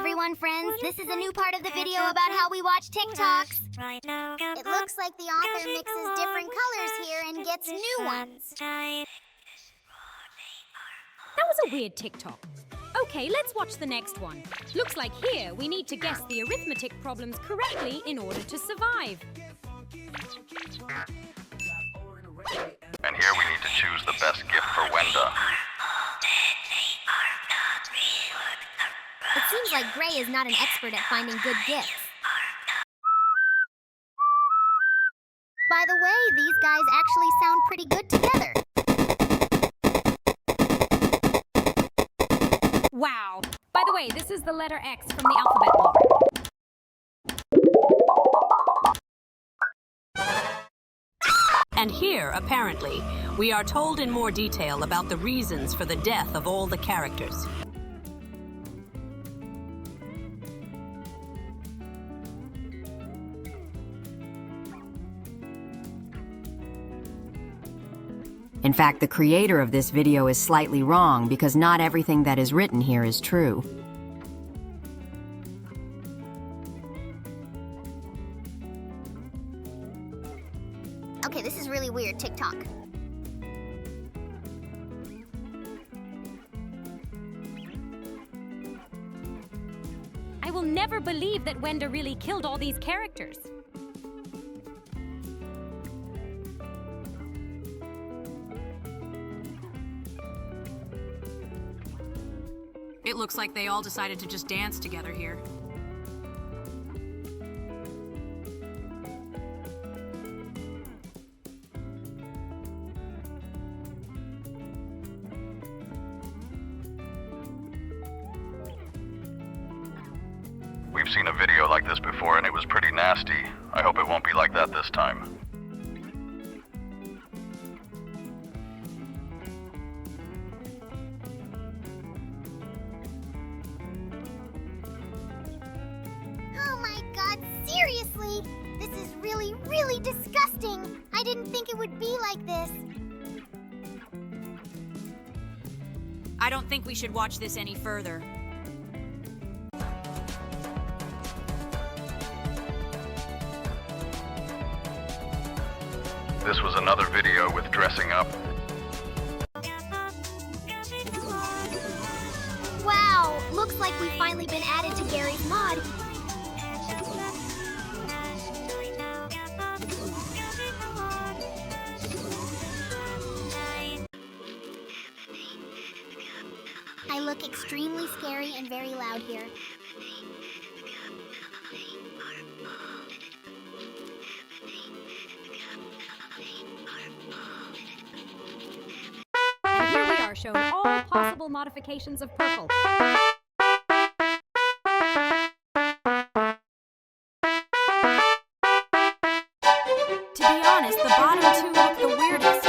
everyone, friends. This is a new part of the video about how we watch TikToks. It looks like the author mixes different colors here and gets new ones. That was a weird TikTok. Okay, let's watch the next one. Looks like here we need to guess the arithmetic problems correctly in order to survive. And here we need to choose the best gift for Wenda. It seems like Gray is not an expert at finding good gifts. By the way, these guys actually sound pretty good together. Wow. By the way, this is the letter X from the alphabet log. And here, apparently, we are told in more detail about the reasons for the death of all the characters. In fact, the creator of this video is slightly wrong because not everything that is written here is true. Okay, this is really weird TikTok. I will never believe that Wenda really killed all these characters. It looks like they all decided to just dance together here. We've seen a video like this before and it was pretty nasty. I hope it won't be like that this time. Oh my god, seriously? This is really, really disgusting. I didn't think it would be like this. I don't think we should watch this any further. This was another video with dressing up. Wow, looks like we've finally been added to Gary's mod. I look extremely scary and very loud here. And here we are shown all possible modifications of purple. To be honest, the bottom two look the weirdest.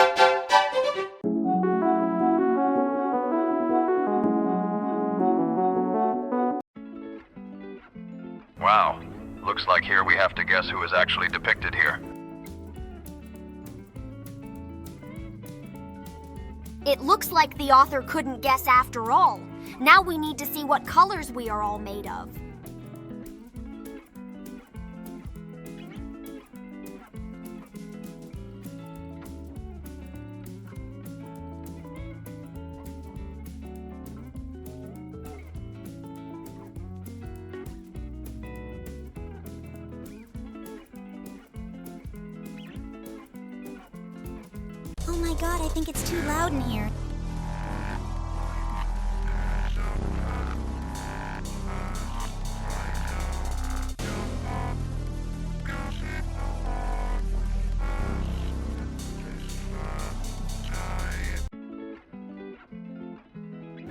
Wow. Looks like here we have to guess who is actually depicted here. It looks like the author couldn't guess after all. Now we need to see what colors we are all made of. Oh my god, I think it's too loud in here.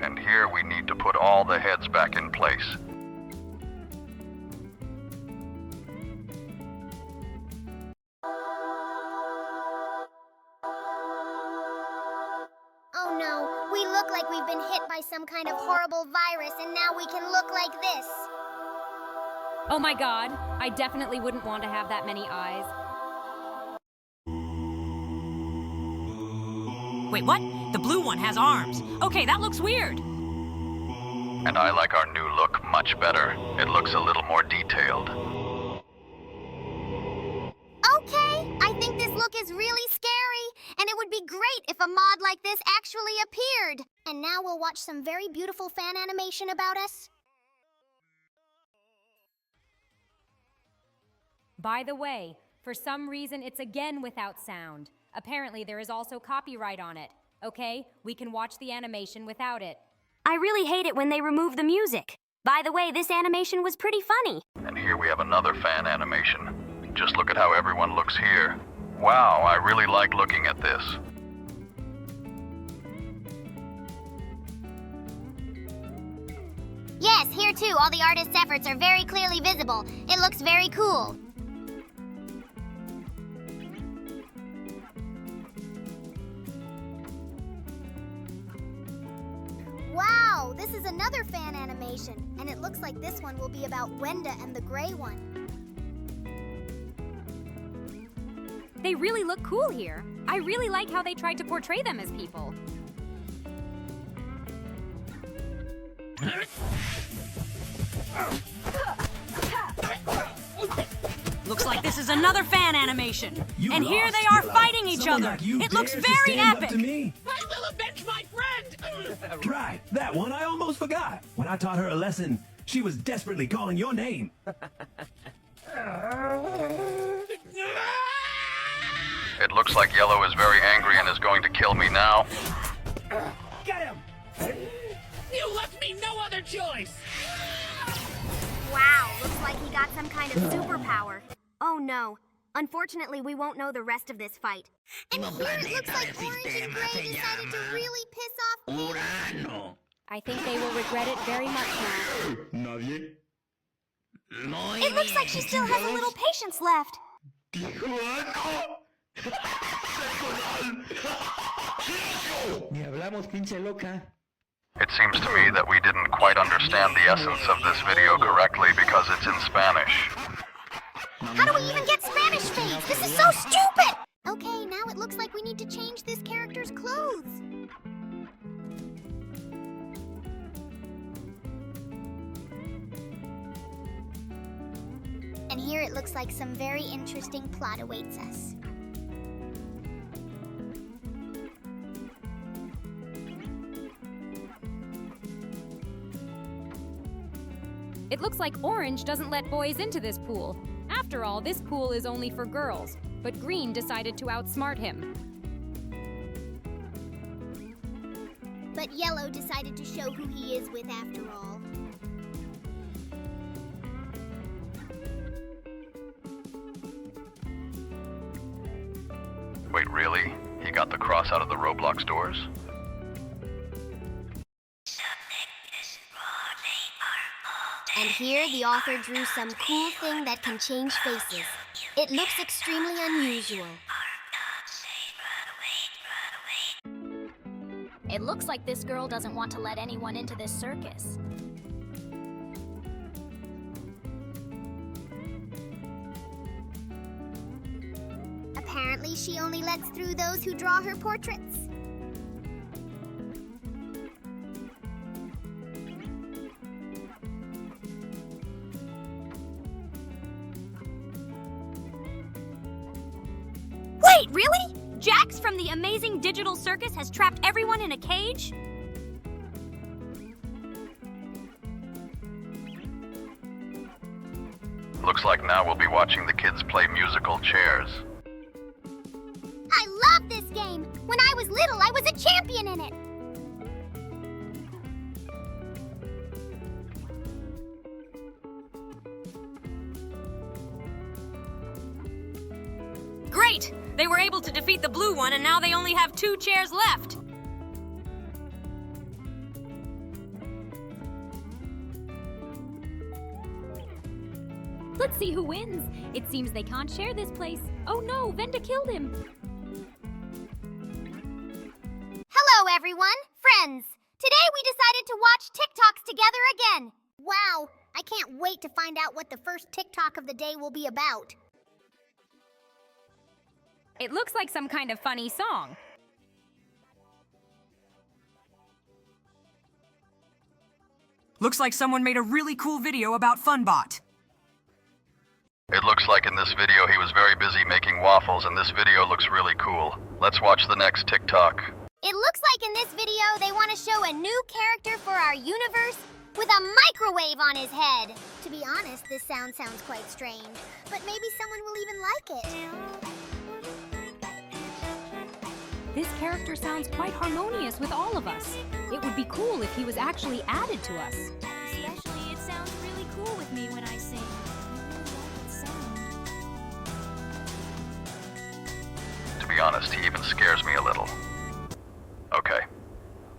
And here we need to put all the heads back in place. Oh no, we look like we've been hit by some kind of horrible virus and now we can look like this. Oh my god, I definitely wouldn't want to have that many eyes. Wait, what? The blue one has arms. Okay, that looks weird. And I like our new look much better. It looks a little more detailed. Okay, I think this look is really scary, and it would be great if a mod like this actually appeared. And now we'll watch some very beautiful fan animation about us. By the way, for some reason it's again without sound. Apparently there is also copyright on it. Okay, we can watch the animation without it. I really hate it when they remove the music. By the way, this animation was pretty funny. And here we have another fan animation. Just look at how everyone looks here. Wow, I really like looking at this. Yes, here too, all the artist's efforts are very clearly visible. It looks very cool. Wow, this is another fan animation, and it looks like this one will be about Wenda and the gray one. They really look cool here. I really like how they tried to portray them as people. Looks like this is another fan animation. And here they are fighting each other. It looks very epic. I will avenge my friend! Right, that one I almost forgot. When I taught her a lesson, she was desperately calling your name. It looks like Yellow is very angry and is going to kill me now. Get him! You left me no other choice! Wow, looks like he got some kind of superpower. Oh no. Unfortunately, we won't know the rest of this fight. And here it looks like Orange and Gray decided to really piss off Pink. I think they will regret it very much now. It looks like she still has a little patience left. It seems to me that we didn't quite understand the essence of this video correctly because it's in Spanish. How do we even get Spanish fades? This is so stupid! Okay, now it looks like we need to change this character's clothes. And here it looks like some very interesting plot awaits us. It looks like Orange doesn't let boys into this pool. After all, this pool is only for girls. But Green decided to outsmart him. But Yellow decided to show who he is with after all. Wait, really? He got the cross out of the Roblox doors? And here the author drew some cool thing that can change faces. It looks extremely unusual. It looks like this girl doesn't want to let anyone into this circus. Apparently, she only lets through those who draw her portraits. Wait, really? Jax from the Amazing Digital Circus has trapped everyone in a cage? Looks like now we'll be watching the kids play musical chairs. I love this game! When I was little, I was a champion in it! Great! They were able to defeat the blue one, and now they only have 2 chairs left. Let's see who wins. It seems they can't share this place. Oh no, Venda killed him. Hello, everyone! Friends! Today we decided to watch TikToks together again! Wow, I can't wait to find out what the first TikTok of the day will be about. It looks like some kind of funny song. Looks like someone made a really cool video about Funbot. It looks like in this video he was very busy making waffles, and this video looks really cool. Let's watch the next TikTok. It looks like in this video they want to show a new character for our universe with a microwave on his head. To be honest, this sounds quite strange, but maybe someone will even like it. This character sounds quite harmonious with all of us. It would be cool if he was actually added to us. Especially, it sounds really cool with me when I sing. To be honest, he even scares me a little. Okay,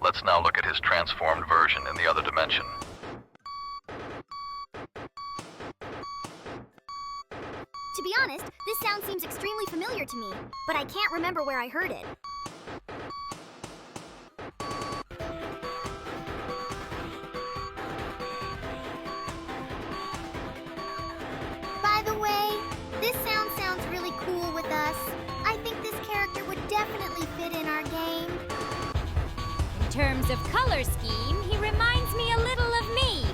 let's now look at his transformed version in the other dimension. To be honest, this sound seems extremely familiar to me, but I can't remember where I heard it. By the way, this sound sounds really cool with us. I think this character would definitely fit in our game. In terms of color scheme, he reminds me a little of me.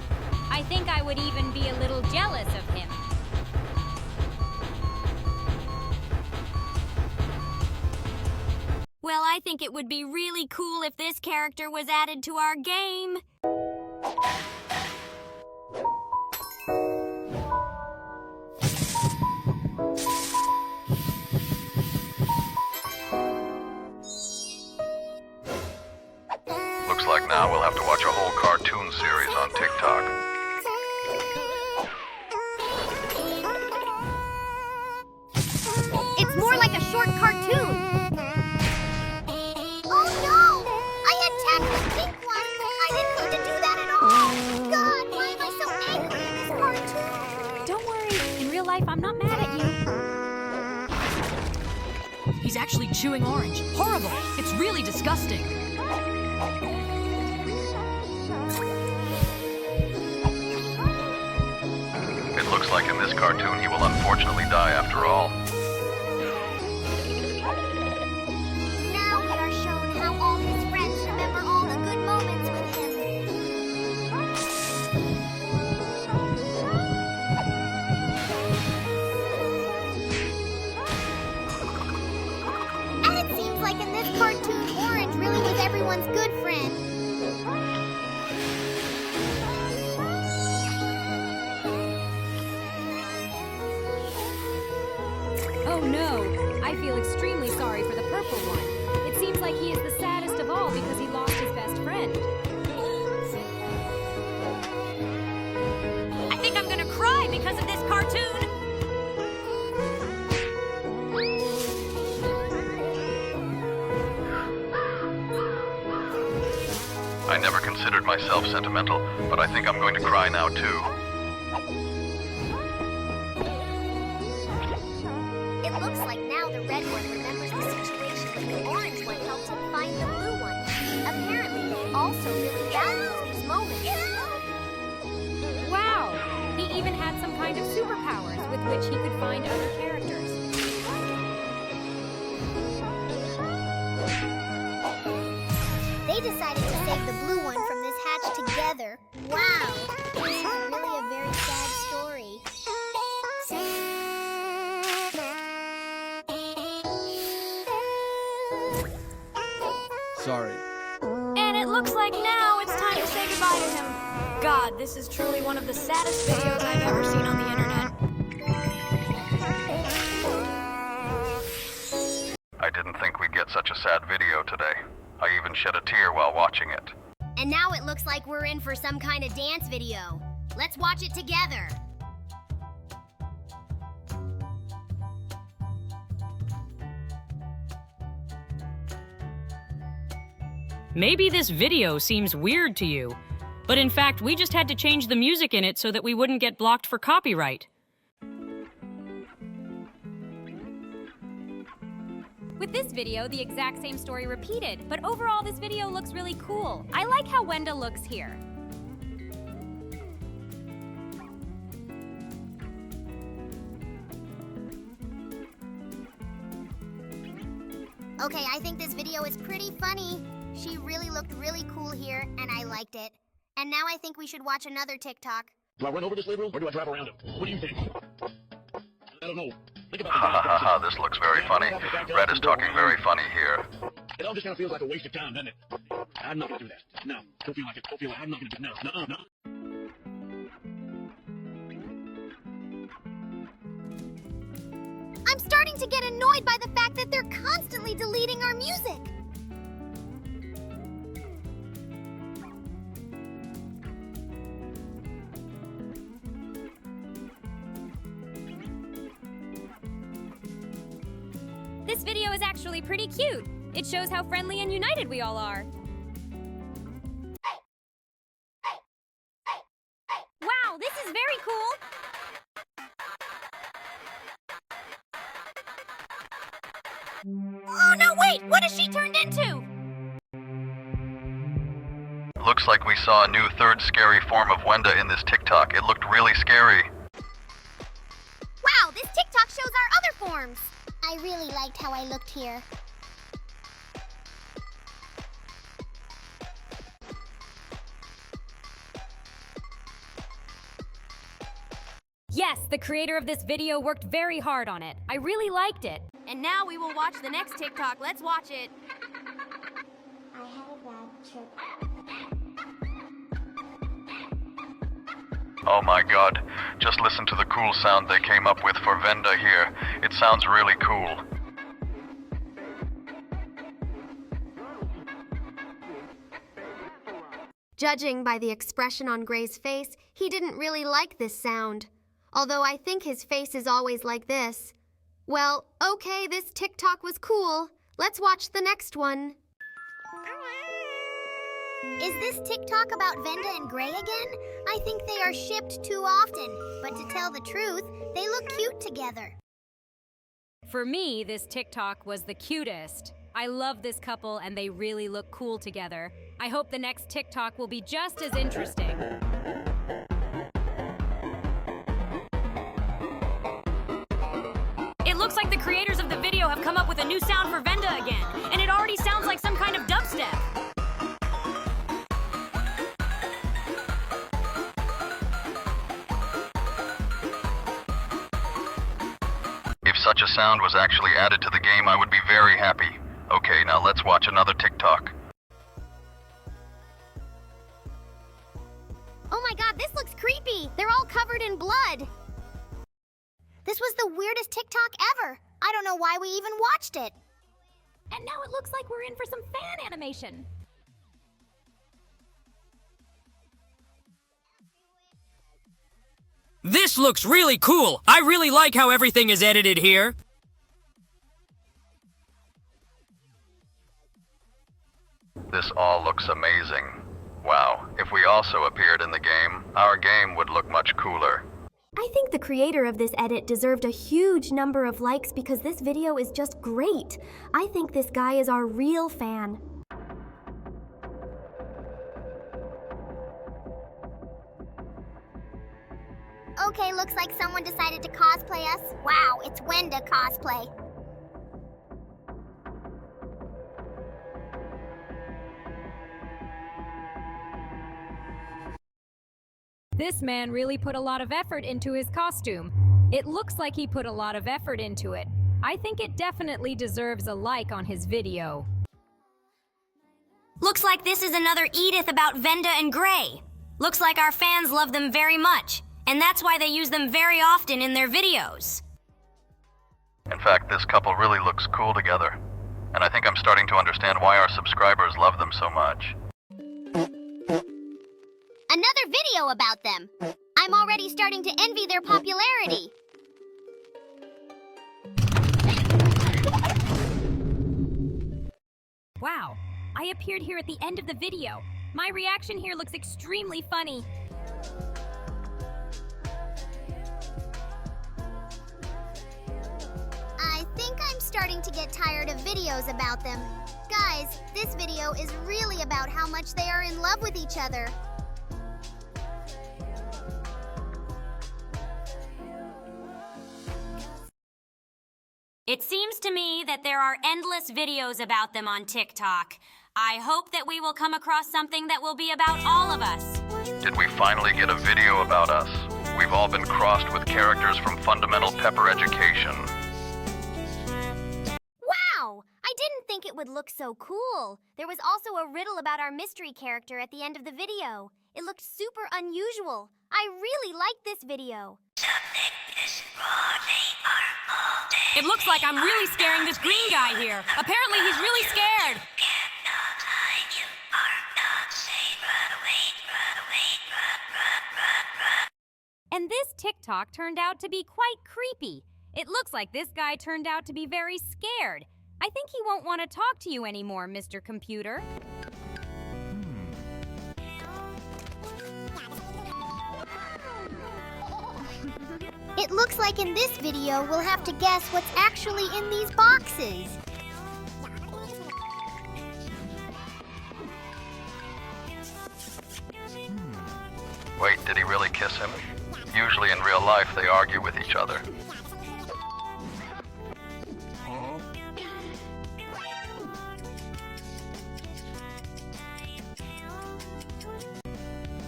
I think I would even be a little jealous of him. Well, I think it would be really cool if this character was added to our game. Looks like now we'll have to watch a whole cartoon series on TikTok. It's more like a short cartoon. Oh no! I had tagged the pink one. I didn't mean to do that at all. God, why am I so angry in this cartoon? Don't worry, in real life I'm not mad at you. He's actually chewing orange. Horrible. It's really disgusting. It looks like in this cartoon he will unfortunately die after all. Now we are shown how all his friends remember all the good moments with him. And it seems like in this cartoon, Orange really was everyone's good friend. Oh no, I feel extremely sorry for the purple one. It seems like he is the saddest of all because he lost his best friend. I think I'm gonna cry because of this cartoon. I never considered myself sentimental, but I think I'm going to cry now too. It looks like now the red one remembers the situation when the orange one helped him find the blue one. Apparently, he also really values these moments. Wow, he even had some kind of superpowers with which he could find other characters. They decided to save the blue one from this hatch together. Wow, this is really a very sad story. Sorry. And it looks like now it's time to say goodbye to him. God, this is truly one of the saddest videos I've ever seen on the internet. I didn't think we'd get such a sad video today. I even shed a tear while watching it. And now it looks like we're in for some kind of dance video. Let's watch it together. Maybe this video seems weird to you, but in fact, we just had to change the music in it so that we wouldn't get blocked for copyright. With this video, the exact same story repeated, but overall this video looks really cool. I like how Wenda looks here. Okay, I think this video is pretty funny. She really looked really cool here, and I liked it. And now I think we should watch another TikTok. Do I run over this living room or do I drive around it? What do you think? I don't know. Think about Ha ha ha ha, this looks very funny. Red is talking very funny here. It all just kind of feels like a waste of time, doesn't it? I'm not gonna do that. No, don't feel like it. Don't feel like I'm not gonna do it. No, no. I'm starting to get annoyed by the fact that they're constantly deleting our music. This video is actually pretty cute. It shows how friendly and united we all are. Wow, this is very cool. Oh no, wait! What has she turned into? Looks like we saw a new third scary form of Wenda in this TikTok. It looked really scary. Wow, this TikTok shows our other forms. I really liked how I looked here. Yes, the creator of this video worked very hard on it. I really liked it. And now we will watch the next TikTok. Let's watch it. I had a bad trip. Oh my god, just listen to the cool sound they came up with for Venda here. It sounds really cool. Judging by the expression on Gray's face, he didn't really like this sound. Although I think his face is always like this. Well, okay, this TikTok was cool. Let's watch the next one. Is this TikTok about Venda and Gray again? I think they are shipped too often, but to tell the truth, they look cute together. For me, this TikTok was the cutest. I love this couple and they really look cool together. I hope the next TikTok will be just as interesting. It looks like the creators of the video have come up with a new sound for Venda again, and it already sounds like some kind of dubstep. If such a sound was actually added to the game, I would be very happy. Okay, now let's watch another TikTok. Oh my god, this looks creepy. They're all covered in blood. This was the weirdest TikTok ever. I don't know why we even watched it. And now it looks like we're in for some fan animation. This looks really cool. I really like how everything is edited here. This all looks amazing. Wow, if we also appeared in the game, our game would look much cooler. I think the creator of this edit deserved a huge number of likes because this video is just great. I think this guy is our real fan. Okay, looks like someone decided to cosplay us. Wow, it's Wenda cosplay. This man really put a lot of effort into his costume. It looks like he put a lot of effort into it. I think it definitely deserves a like on his video. Looks like this is another Edith about Venda and Gray. Looks like our fans love them very much, and that's why they use them very often in their videos. In fact, this couple really looks cool together. And I think I'm starting to understand why our subscribers love them so much. Another video about them. I'm already starting to envy their popularity. Wow, I appeared here at the end of the video. My reaction here looks extremely funny. I think I'm starting to get tired of videos about them. Guys, this video is really about how much they are in love with each other. It seems to me that there are endless videos about them on TikTok. I hope that we will come across something that will be about all of us. Did we finally get a video about us? We've all been crossed with characters from Fundamental Pepper Education. Wow! I didn't think it would look so cool. There was also a riddle about our mystery character at the end of the video. It looked super unusual. I really liked this video. It looks like I'm really scaring this green guy here. Apparently he's really scared. And this TikTok turned out to be quite creepy. It looks like this guy turned out to be very scared. I think he won't want to talk to you anymore, Mr. Computer. It looks like in this video we'll have to guess what's actually in these boxes. Wait, did he really kiss him? Usually in real life they argue with each other.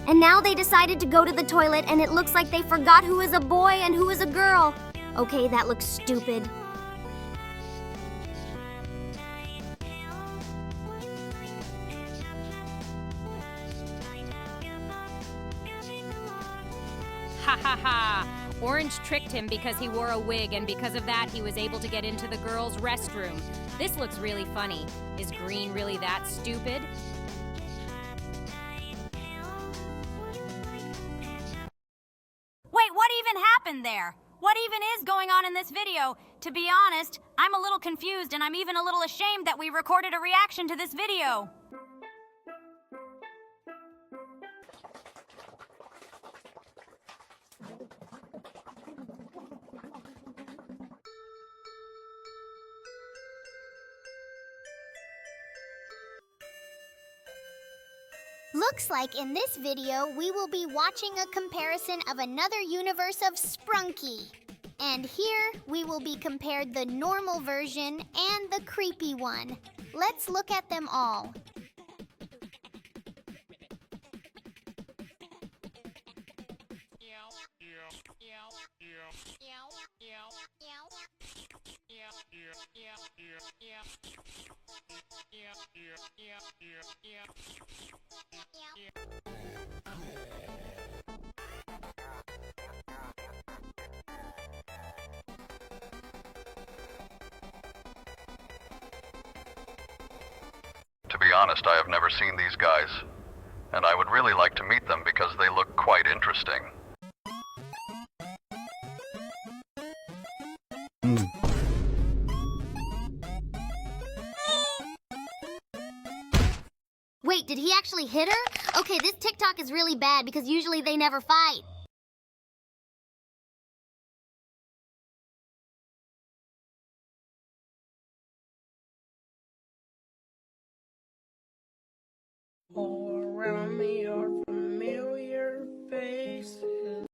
And now they decided to go to the toilet and it looks like they forgot who is a boy and who is a girl. Okay, that looks stupid. Ha ha ha! Orange tricked him because he wore a wig, and because of that, he was able to get into the girls' restroom. This looks really funny. Is Green really that stupid? Wait, what even happened there? What even is going on in this video? To be honest, I'm a little confused and I'm even a little ashamed that we recorded a reaction to this video. Looks like in this video we will be watching a comparison of another universe of Sprunki. And here we will be compared the normal version and the creepy one. Let's look at them all. To be honest, I have never seen these guys, and I would really like to meet them because they look quite interesting. Wait, did he actually hit her? Okay, this TikTok is really bad because usually they never fight. Around me are familiar faces.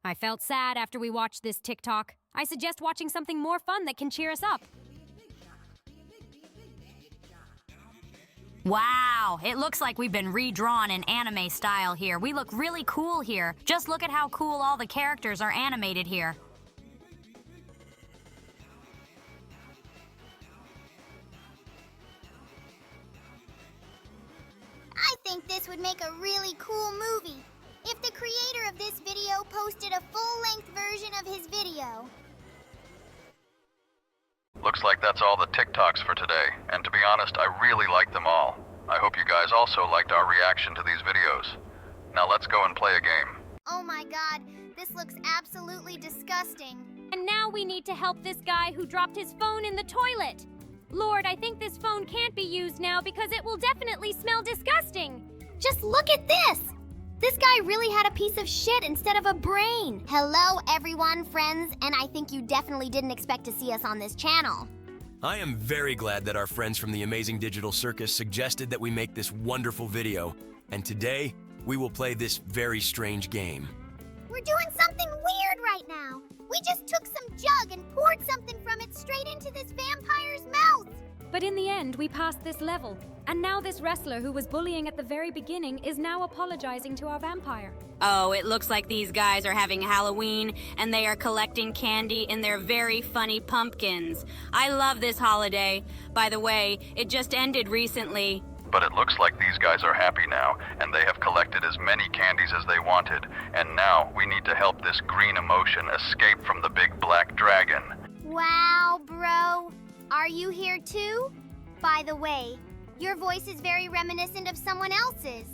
I felt sad after we watched this TikTok. I suggest watching something more fun that can cheer us up. Wow, it looks like we've been redrawn in anime style here. We look really cool here. Just look at how cool all the characters are animated here. I think this would make a really cool movie. If the creator of this video posted a full-length version of his video. Looks like that's all the TikToks for today, and to be honest, I really like them all. I hope you guys also liked our reaction to these videos. Now let's go and play a game. Oh my god, this looks absolutely disgusting. And now we need to help this guy who dropped his phone in the toilet. Lord, I think this phone can't be used now because it will definitely smell disgusting. Just look at this! This guy really had a piece of shit instead of a brain. Hello everyone, friends, and I think you definitely didn't expect to see us on this channel. I am very glad that our friends from the Amazing Digital Circus suggested that we make this wonderful video. And today, we will play this very strange game. We're doing something weird right now. We just took some jug and poured something from it straight into this vampire's mouth. But in the end, we passed this level, and now this wrestler who was bullying at the very beginning is now apologizing to our vampire. Oh, it looks like these guys are having Halloween, and they are collecting candy in their very funny pumpkins. I love this holiday. By the way, it just ended recently. But it looks like these guys are happy now, and they have collected as many candies as they wanted. And now we need to help this green emotion escape from the big black dragon. Wow, bro. Are you here too? By the way, your voice is very reminiscent of someone else's.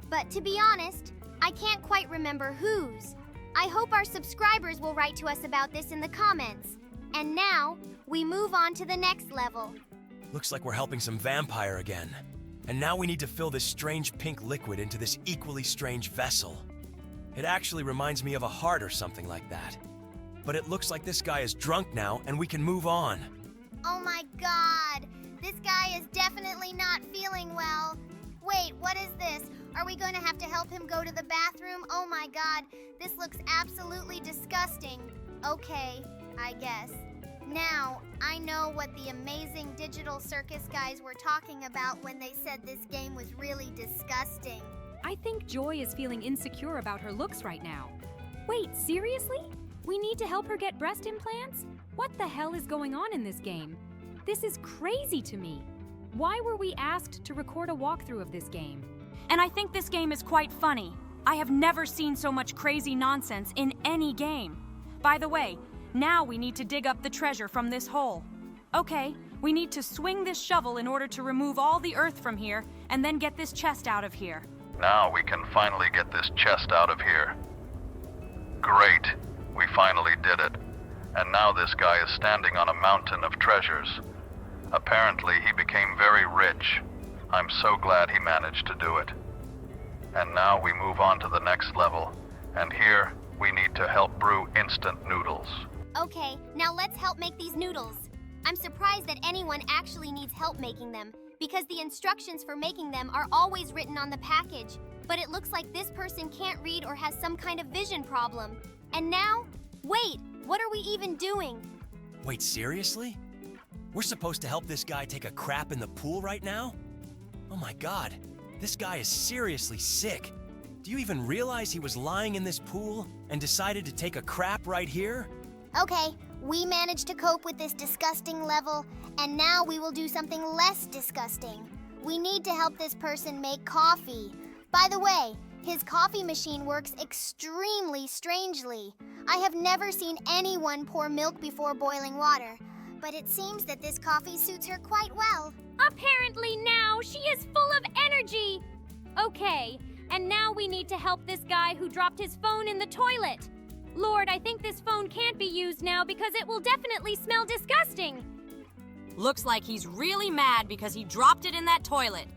But to be honest, I can't quite remember whose. I hope our subscribers will write to us about this in the comments. And now, we move on to the next level. Looks like we're helping some vampire again. And now we need to fill this strange pink liquid into this equally strange vessel. It actually reminds me of a heart or something like that. But it looks like this guy is drunk now and we can move on. Oh my god, this guy is definitely not feeling well. Wait, what is this? Are we going to have to help him go to the bathroom? Oh my god, this looks absolutely disgusting. Okay, I guess. Now, I know what the amazing digital circus guys were talking about when they said this game was really disgusting. I think Joy is feeling insecure about her looks right now. Wait, seriously? We need to help her get breast implants? What the hell is going on in this game? This is crazy to me. Why were we asked to record a walkthrough of this game? And I think this game is quite funny. I have never seen so much crazy nonsense in any game. By the way, now we need to dig up the treasure from this hole. Okay, we need to swing this shovel in order to remove all the earth from here and then get this chest out of here. Now we can finally get this chest out of here. Great, we finally did it. And now this guy is standing on a mountain of treasures. Apparently he became very rich. I'm so glad he managed to do it. And now we move on to the next level. And here, we need to help brew instant noodles. Okay, now let's help make these noodles. I'm surprised that anyone actually needs help making them, because the instructions for making them are always written on the package. But it looks like this person can't read or has some kind of vision problem. And now, wait, what are we even doing? Wait, seriously? We're supposed to help this guy take a crap in the pool right now? Oh my god, this guy is seriously sick. Do you even realize he was lying in this pool and decided to take a crap right here? Okay, we managed to cope with this disgusting level, and now we will do something less disgusting. We need to help this person make coffee. By the way, his coffee machine works extremely strangely. I have never seen anyone pour milk before boiling water, but it seems that this coffee suits her quite well. Apparently now she is full of energy. Okay, and now we need to help this guy who dropped his phone in the toilet. Lord, I think this phone can't be used now because it will definitely smell disgusting. Looks like he's really mad because he dropped it in that toilet.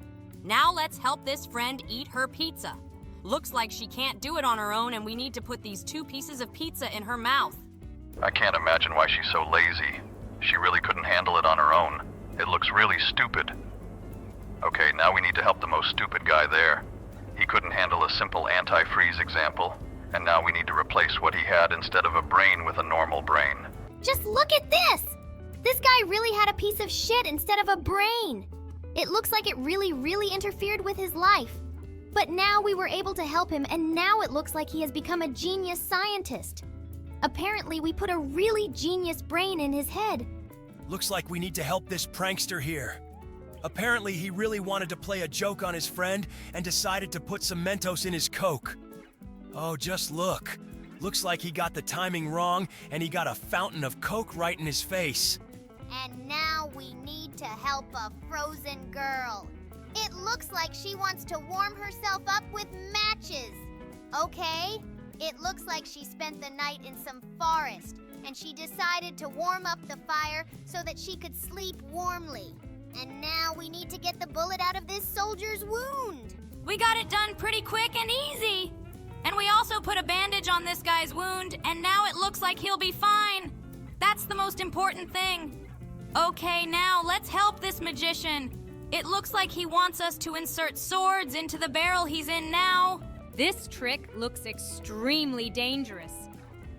Now let's help this friend eat her pizza. Looks like she can't do it on her own and we need to put these 2 pieces of pizza in her mouth. I can't imagine why she's so lazy. She really couldn't handle it on her own. It looks really stupid. Okay, now we need to help the most stupid guy there. He couldn't handle a simple antifreeze example, and now we need to replace what he had instead of a brain with a normal brain. Just look at this! This guy really had a piece of shit instead of a brain. It looks like it really interfered with his life. But now we were able to help him, and now it looks like he has become a genius scientist. Apparently, we put a really genius brain in his head. Looks like we need to help this prankster here. Apparently, he really wanted to play a joke on his friend and decided to put some Mentos in his Coke. Oh, just look. Looks like he got the timing wrong and he got a fountain of Coke right in his face. And now we need to help a frozen girl. It looks like she wants to warm herself up with matches. Okay, it looks like she spent the night in some forest, and she decided to warm up the fire so that she could sleep warmly. And now we need to get the bullet out of this soldier's wound. We got it done pretty quick and easy. And we also put a bandage on this guy's wound, and now it looks like he'll be fine. That's the most important thing. Okay, now let's help this magician. It looks like he wants us to insert swords into the barrel he's in now. This trick looks extremely dangerous.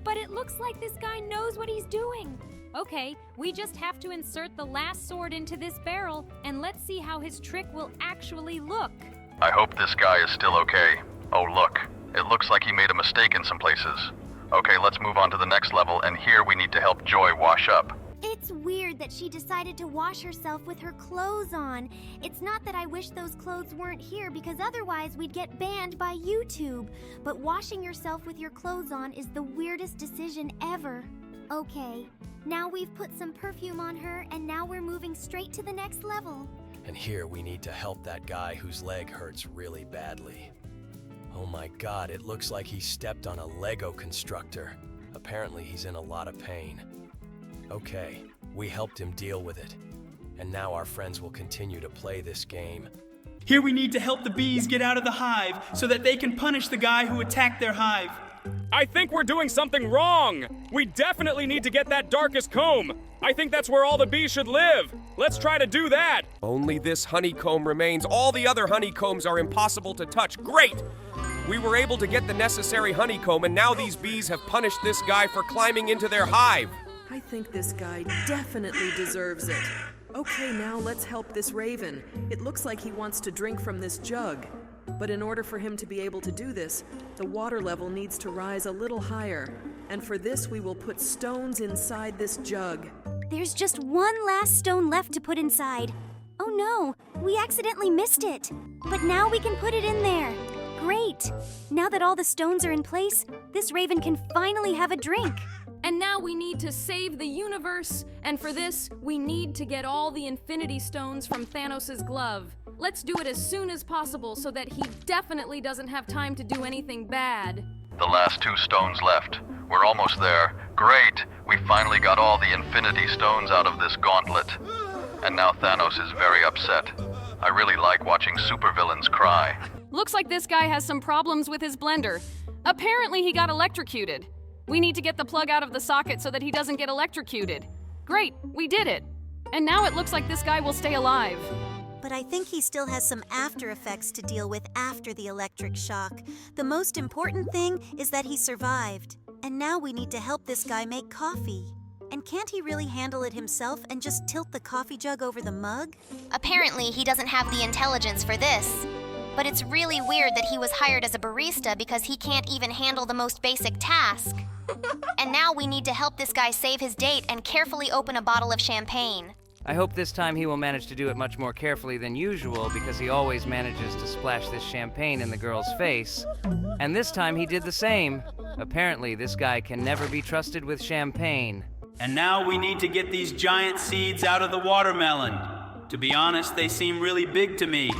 But it looks like this guy knows what he's doing. Okay, we just have to insert the last sword into this barrel, and let's see how his trick will actually look. I hope this guy is still okay. Oh, look. It looks like he made a mistake in some places. Okay, let's move on to the next level, and here we need to help Joy wash up. It's weird that she decided to wash herself with her clothes on. It's not that I wish those clothes weren't here, because otherwise we'd get banned by YouTube. But washing yourself with your clothes on is the weirdest decision ever. Okay, now we've put some perfume on her, and now we're moving straight to the next level. And here we need to help that guy whose leg hurts really badly. Oh my god, it looks like he stepped on a Lego constructor. Apparently he's in a lot of pain. Okay, we helped him deal with it. And now our friends will continue to play this game. Here we need to help the bees get out of the hive so that they can punish the guy who attacked their hive. I think we're doing something wrong! We definitely need to get that darkest comb! I think that's where all the bees should live! Let's try to do that! Only this honeycomb remains. All the other honeycombs are impossible to touch. Great! We were able to get the necessary honeycomb, and now these bees have punished this guy for climbing into their hive. I think this guy definitely deserves it. Okay, now let's help this raven. It looks like he wants to drink from this jug. But in order for him to be able to do this, the water level needs to rise a little higher. And for this, we will put stones inside this jug. There's just one last stone left to put inside. Oh no, we accidentally missed it. But now we can put it in there. Great! Now that all the stones are in place, this raven can finally have a drink. And now we need to save the universe, and for this, we need to get all the Infinity Stones from Thanos' glove. Let's do it as soon as possible so that he definitely doesn't have time to do anything bad. The last 2 stones left. We're almost there. Great! We finally got all the Infinity Stones out of this gauntlet. And now Thanos is very upset. I really like watching supervillains cry. Looks like this guy has some problems with his blender. Apparently he got electrocuted. We need to get the plug out of the socket so that he doesn't get electrocuted. Great, we did it. And now it looks like this guy will stay alive. But I think he still has some after effects to deal with after the electric shock. The most important thing is that he survived. And now we need to help this guy make coffee. And can't he really handle it himself and just tilt the coffee jug over the mug? Apparently, he doesn't have the intelligence for this. But it's really weird that he was hired as a barista because he can't even handle the most basic task. And now we need to help this guy save his date and carefully open a bottle of champagne. I hope this time he will manage to do it much more carefully than usual because he always manages to splash this champagne in the girl's face. And this time he did the same. Apparently, this guy can never be trusted with champagne. And now we need to get these giant seeds out of the watermelon. To be honest, they seem really big to me.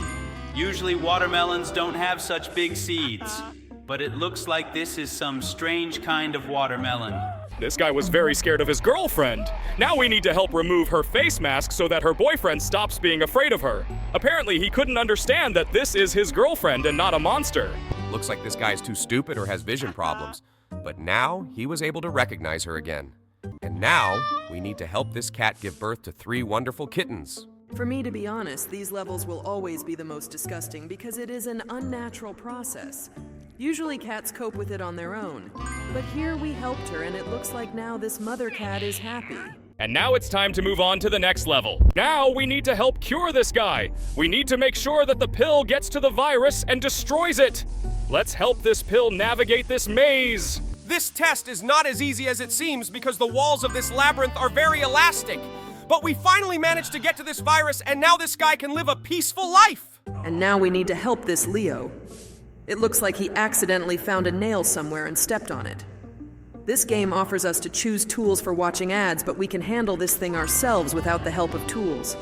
Usually watermelons don't have such big seeds. But it looks like this is some strange kind of watermelon. This guy was very scared of his girlfriend. Now we need to help remove her face mask so that her boyfriend stops being afraid of her. Apparently, he couldn't understand that this is his girlfriend and not a monster. Looks like this guy's too stupid or has vision problems. But now he was able to recognize her again. And now we need to help this cat give birth to 3 wonderful kittens. For me, to be honest, these levels will always be the most disgusting because it is an unnatural process. Usually cats cope with it on their own. But here we helped her, and it looks like now this mother cat is happy. And now it's time to move on to the next level. Now we need to help cure this guy. We need to make sure that the pill gets to the virus and destroys it. Let's help this pill navigate this maze. This test is not as easy as it seems because the walls of this labyrinth are very elastic. But we finally managed to get to this virus, and now this guy can live a peaceful life. And now we need to help this Leo. It looks like he accidentally found a nail somewhere and stepped on it. This game offers us to choose tools for watching ads, but we can handle this thing ourselves without the help of tools.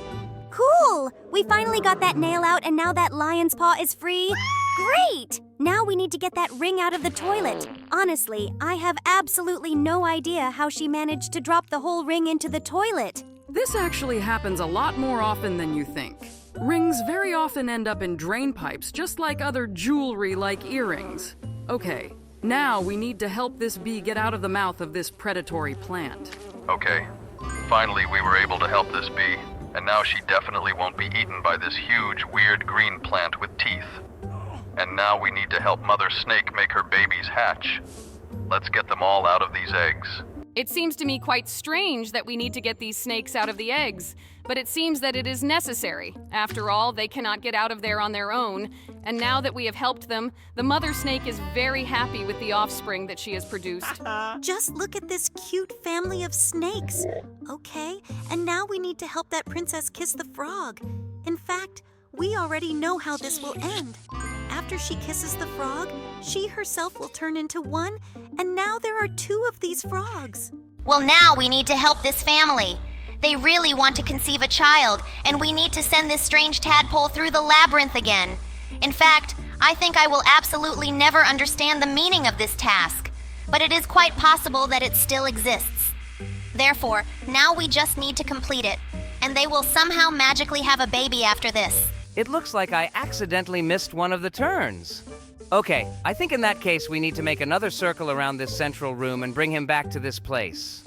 Cool! We finally got that nail out and now that lion's paw is free. Great! Now we need to get that ring out of the toilet. Honestly, I have absolutely no idea how she managed to drop the whole ring into the toilet. This actually happens a lot more often than you think. Rings very often end up in drain pipes, just like other jewelry like earrings. Okay, now we need to help this bee get out of the mouth of this predatory plant. Okay. Finally, we were able to help this bee, and now she definitely won't be eaten by this huge, weird green plant with teeth. And now we need to help Mother Snake make her babies hatch. Let's get them all out of these eggs. It seems to me quite strange that we need to get these snakes out of the eggs, but it seems that it is necessary. After all, they cannot get out of there on their own, and now that we have helped them, the mother snake is very happy with the offspring that she has produced. Just look at this cute family of snakes. Okay, and now we need to help that princess kiss the frog. In fact, we already know how this will end. After she kisses the frog, she herself will turn into one, and now there are 2 of these frogs. Well, now we need to help this family. They really want to conceive a child, and we need to send this strange tadpole through the labyrinth again. In fact, I think I will absolutely never understand the meaning of this task, but it is quite possible that it still exists. Therefore, now we just need to complete it, and they will somehow magically have a baby after this. It looks like I accidentally missed one of the turns. Okay, I think in that case we need to make another circle around this central room and bring him back to this place.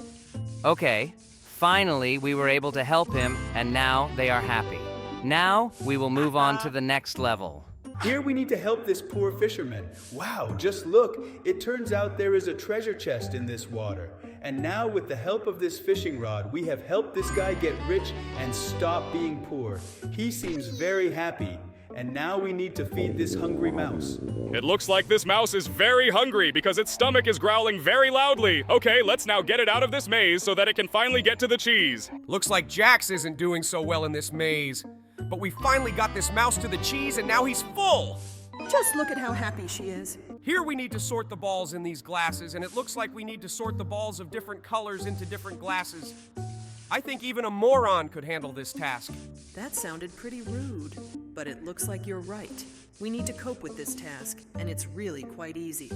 Okay, finally we were able to help him, and now they are happy. Now we will move on to the next level. Here we need to help this poor fisherman. Wow, just look. It turns out there is a treasure chest in this water. And now with the help of this fishing rod, we have helped this guy get rich and stop being poor. He seems very happy. And now we need to feed this hungry mouse. It looks like this mouse is very hungry because its stomach is growling very loudly. Okay, let's now get it out of this maze so that it can finally get to the cheese. Looks like Jax isn't doing so well in this maze. But we finally got this mouse to the cheese and now he's full! Just look at how happy she is. Here we need to sort the balls in these glasses, and it looks like we need to sort the balls of different colors into different glasses. I think even a moron could handle this task. That sounded pretty rude, but it looks like you're right. We need to cope with this task, and it's really quite easy.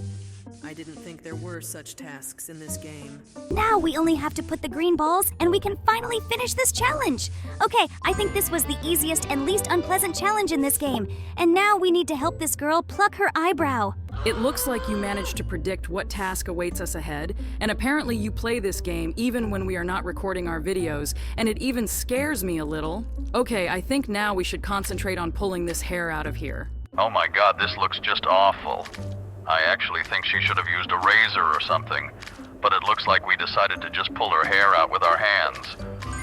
I didn't think there were such tasks in this game. Now we only have to put the green balls and we can finally finish this challenge. Okay, I think this was the easiest and least unpleasant challenge in this game. And now we need to help this girl pluck her eyebrow. It looks like you managed to predict what task awaits us ahead, and apparently you play this game even when we are not recording our videos, and it even scares me a little. Okay, I think now we should concentrate on pulling this hair out of here. Oh my god, this looks just awful. I actually think she should have used a razor or something, but it looks like we decided to just pull her hair out with our hands.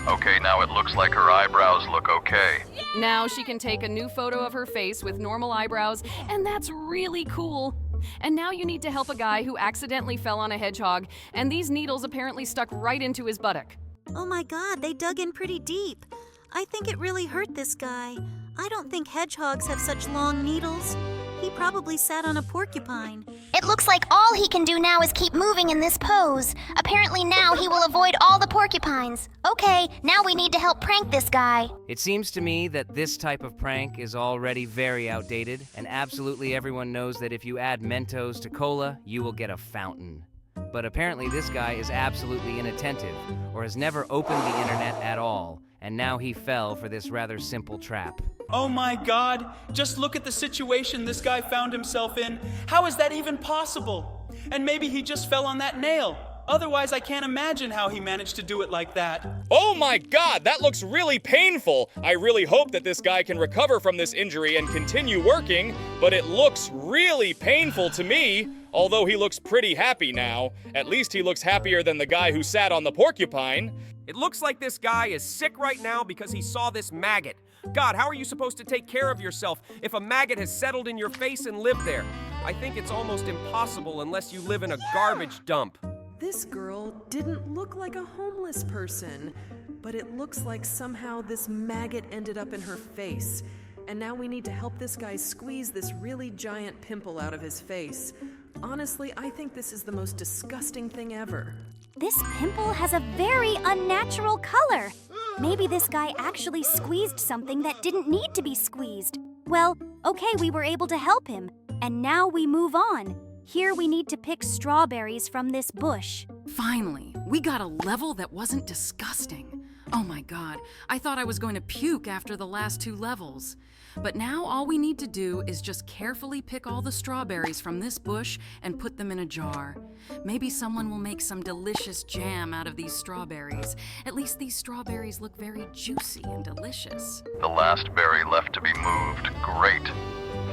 Okay, now it looks like her eyebrows look okay. Now she can take a new photo of her face with normal eyebrows, and that's really cool. And now you need to help a guy who accidentally fell on a hedgehog, and these needles apparently stuck right into his buttock. Oh my god, they dug in pretty deep. I think it really hurt this guy. I don't think hedgehogs have such long needles. He probably sat on a porcupine. It looks like all he can do now is keep moving in this pose. Apparently now he will avoid all the porcupines. Okay, now we need to help prank this guy. It seems to me that this type of prank is already very outdated, and absolutely everyone knows that if you add Mentos to cola, you will get a fountain. But apparently this guy is absolutely inattentive, or has never opened the internet at all, and now he fell for this rather simple trap. Oh my god, just look at the situation this guy found himself in. How is that even possible? And maybe he just fell on that nail. Otherwise, I can't imagine how he managed to do it like that. Oh my god, that looks really painful. I really hope that this guy can recover from this injury and continue working, but it looks really painful to me. Although he looks pretty happy now. At least he looks happier than the guy who sat on the porcupine. It looks like this guy is sick right now because he saw this maggot. God, how are you supposed to take care of yourself if a maggot has settled in your face and lived there? I think it's almost impossible unless you live in a garbage dump. This girl didn't look like a homeless person, but it looks like somehow this maggot ended up in her face. And now we need to help this guy squeeze this really giant pimple out of his face. Honestly, I think this is the most disgusting thing ever. This pimple has a very unnatural color. Maybe this guy actually squeezed something that didn't need to be squeezed. Well, okay, we were able to help him. And now we move on. Here we need to pick strawberries from this bush. Finally, we got a level that wasn't disgusting. Oh my god, I thought I was going to puke after the last 2 levels. But now all we need to do is just carefully pick all the strawberries from this bush and put them in a jar. Maybe someone will make some delicious jam out of these strawberries. At least these strawberries look very juicy and delicious. The last berry left to be moved. Great.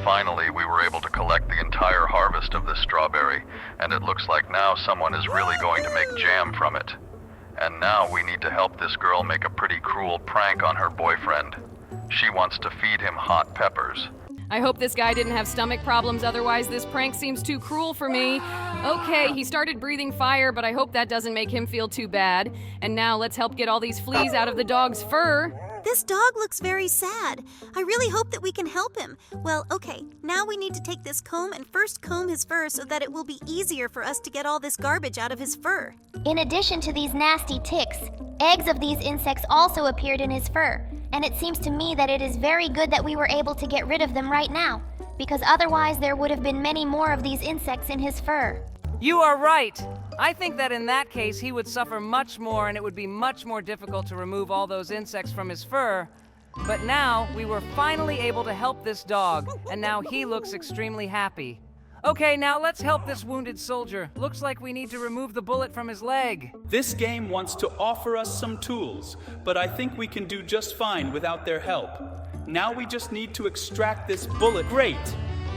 Finally, we were able to collect the entire harvest of this strawberry, and it looks like now someone is really going to make jam from it. And now we need to help this girl make a pretty cruel prank on her boyfriend. She wants to feed him hot peppers. I hope this guy didn't have stomach problems, otherwise this prank seems too cruel for me. Okay, he started breathing fire, but I hope that doesn't make him feel too bad. And now let's help get all these fleas out of the dog's fur. This dog looks very sad. I really hope that we can help him. Well, okay, now we need to take this comb and first comb his fur so that it will be easier for us to get all this garbage out of his fur. In addition to these nasty ticks, eggs of these insects also appeared in his fur. And it seems to me that it is very good that we were able to get rid of them right now, because otherwise there would have been many more of these insects in his fur. You are right. I think that in that case, he would suffer much more and it would be much more difficult to remove all those insects from his fur. But now, we were finally able to help this dog, and now he looks extremely happy. Okay, now let's help this wounded soldier. Looks like we need to remove the bullet from his leg. This game wants to offer us some tools, but I think we can do just fine without their help. Now we just need to extract this bullet. Great!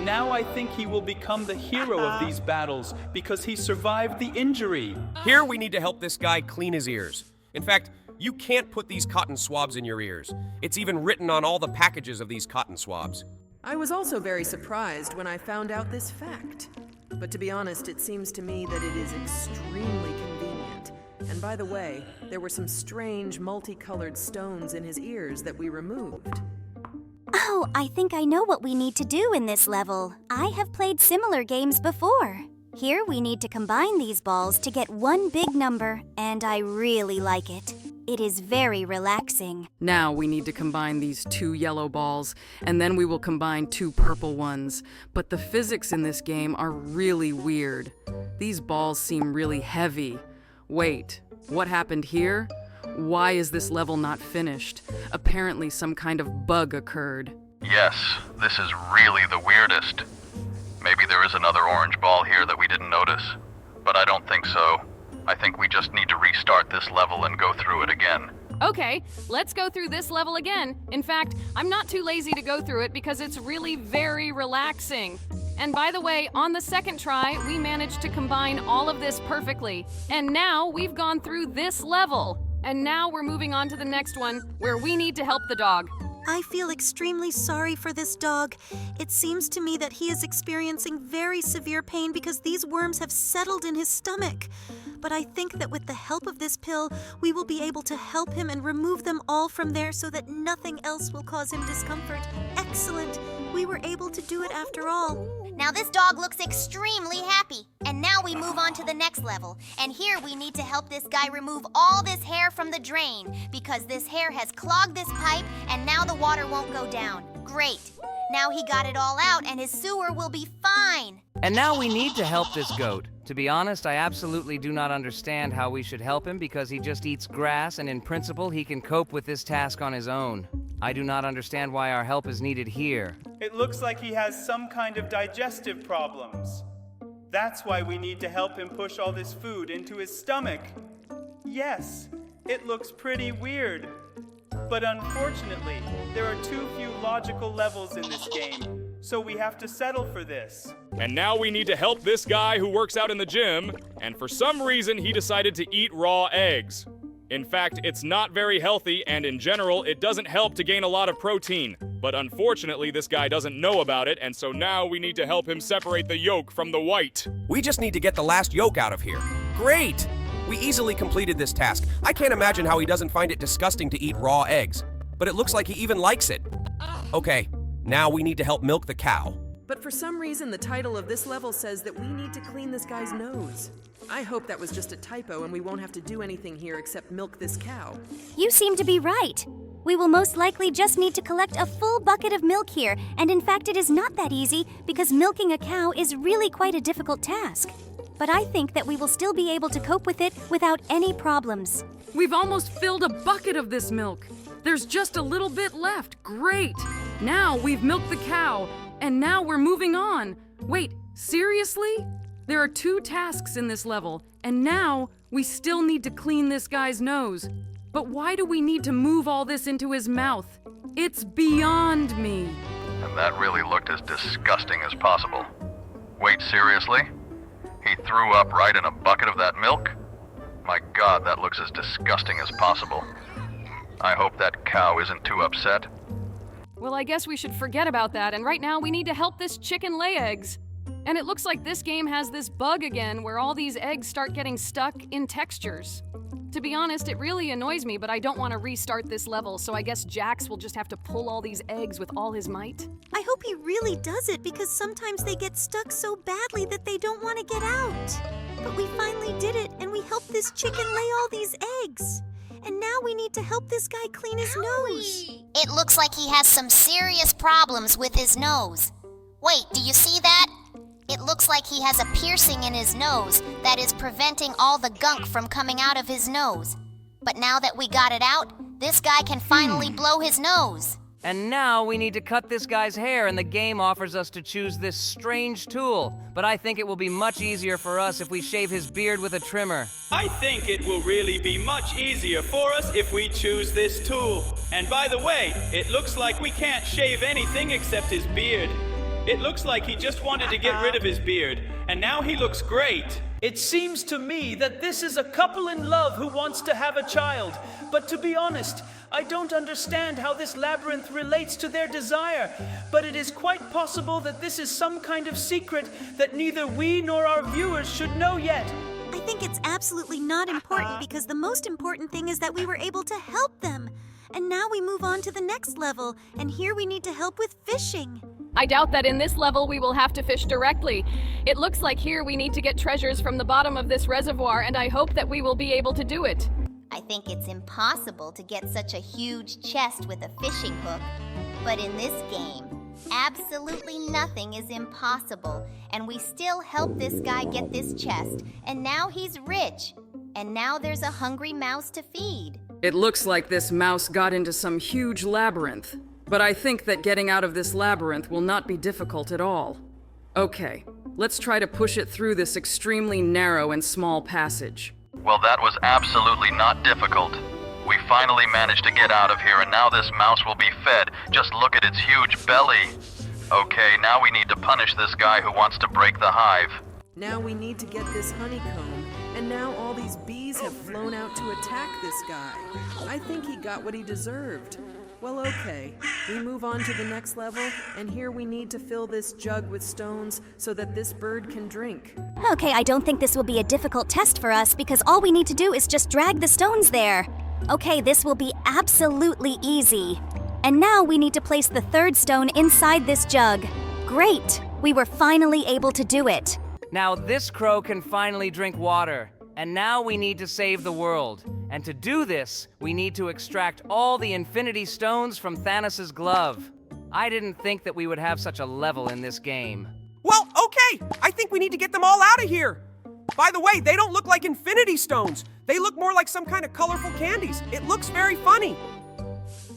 Now I think he will become the hero of these battles because he survived the injury. Here we need to help this guy clean his ears. In fact, you can't put these cotton swabs in your ears. It's even written on all the packages of these cotton swabs. I was also very surprised when I found out this fact. But to be honest, it seems to me that it is extremely convenient. And by the way, there were some strange multicolored stones in his ears that we removed. Oh, I think I know what we need to do in this level. I have played similar games before. Here we need to combine these balls to get one big number, and I really like it. It is very relaxing. Now we need to combine these 2 yellow balls, and then we will combine 2 purple ones. But the physics in this game are really weird. These balls seem really heavy. Wait, what happened here? Why is this level not finished? Apparently some kind of bug occurred. Yes, this is really the weirdest. Maybe there is another orange ball here that we didn't notice, but I don't think so. I think we just need to restart this level and go through it again. Okay, let's go through this level again. In fact, I'm not too lazy to go through it because it's really very relaxing. And by the way, on the second try, we managed to combine all of this perfectly. And now we've gone through this level. And now we're moving on to the next one, where we need to help the dog. I feel extremely sorry for this dog. It seems to me that he is experiencing very severe pain because these worms have settled in his stomach. But I think that with the help of this pill, we will be able to help him and remove them all from there so that nothing else will cause him discomfort. Excellent! We were able to do it after all. Now this dog looks extremely happy. And now we move on to the next level. And here we need to help this guy remove all this hair from the drain because this hair has clogged this pipe and now the water won't go down. Great. Now he got it all out and his sewer will be fine. And now we need to help this goat. To be honest, I absolutely do not understand how we should help him because he just eats grass and in principle he can cope with this task on his own. I do not understand why our help is needed here. It looks like he has some kind of digestive problems. That's why we need to help him push all this food into his stomach. Yes, it looks pretty weird. But unfortunately, there are too few logical levels in this game, so we have to settle for this. And now we need to help this guy who works out in the gym, and for some reason he decided to eat raw eggs. In fact, it's not very healthy, and in general, it doesn't help to gain a lot of protein. But unfortunately, this guy doesn't know about it, and so now we need to help him separate the yolk from the white. We just need to get the last yolk out of here. Great! We easily completed this task. I can't imagine how he doesn't find it disgusting to eat raw eggs. But it looks like he even likes it. Okay, now we need to help milk the cow. But for some reason, the title of this level says that we need to clean this guy's nose. I hope that was just a typo and we won't have to do anything here except milk this cow. You seem to be right. We will most likely just need to collect a full bucket of milk here, and in fact it is not that easy because milking a cow is really quite a difficult task. But I think that we will still be able to cope with it without any problems. We've almost filled a bucket of this milk. There's just a little bit left. Great! Now we've milked the cow, and now we're moving on. Wait, seriously? There are 2 tasks in this level, and now we still need to clean this guy's nose. But why do we need to move all this into his mouth? It's beyond me. And that really looked as disgusting as possible. Wait, seriously? He threw up right in a bucket of that milk? My God, that looks as disgusting as possible. I hope that cow isn't too upset. Well, I guess we should forget about that, and right now we need to help this chicken lay eggs. And it looks like this game has this bug again where all these eggs start getting stuck in textures. To be honest, it really annoys me, but I don't want to restart this level, so I guess Jax will just have to pull all these eggs with all his might. I hope he really does it because sometimes they get stuck so badly that they don't want to get out. But we finally did it, and we helped this chicken lay all these eggs. And now we need to help this guy clean his nose. It looks like he has some serious problems with his nose. Wait, do you see that? It looks like he has a piercing in his nose that is preventing all the gunk from coming out of his nose. But now that we got it out, this guy can finally blow his nose. And now we need to cut this guy's hair, and the game offers us to choose this strange tool. But I think it will be much easier for us if we shave his beard with a trimmer. I think it will really be much easier for us if we choose this tool. And by the way, it looks like we can't shave anything except his beard. It looks like he just wanted to get rid of his beard, and now he looks great. It seems to me that this is a couple in love who wants to have a child. But to be honest, I don't understand how this labyrinth relates to their desire. But it is quite possible that this is some kind of secret that neither we nor our viewers should know yet. I think it's absolutely not important because the most important thing is that we were able to help them. And now we move on to the next level, and here we need to help with fishing. I doubt that in this level we will have to fish directly. It looks like here we need to get treasures from the bottom of this reservoir, and I hope that we will be able to do it. I think it's impossible to get such a huge chest with a fishing hook. But in this game, absolutely nothing is impossible, and we still help this guy get this chest, and now he's rich. And now there's a hungry mouse to feed. It looks like this mouse got into some huge labyrinth. But I think that getting out of this labyrinth will not be difficult at all. Okay, let's try to push it through this extremely narrow and small passage. Well, that was absolutely not difficult. We finally managed to get out of here, and now this mouse will be fed. Just look at its huge belly. Okay, now we need to punish this guy who wants to break the hive. Now we need to get this honeycomb, and now all these bees have flown out to attack this guy. I think he got what he deserved. Well, okay. We move on to the next level, and here we need to fill this jug with stones so that this bird can drink. Okay, I don't think this will be a difficult test for us because all we need to do is just drag the stones there. Okay, this will be absolutely easy. And now we need to place the third stone inside this jug. Great! We were finally able to do it. Now this crow can finally drink water. And now we need to save the world. And to do this, we need to extract all the Infinity Stones from Thanos' glove. I didn't think that we would have such a level in this game. Well, okay! I think we need to get them all out of here! By the way, they don't look like Infinity Stones. They look more like some kind of colorful candies. It looks very funny.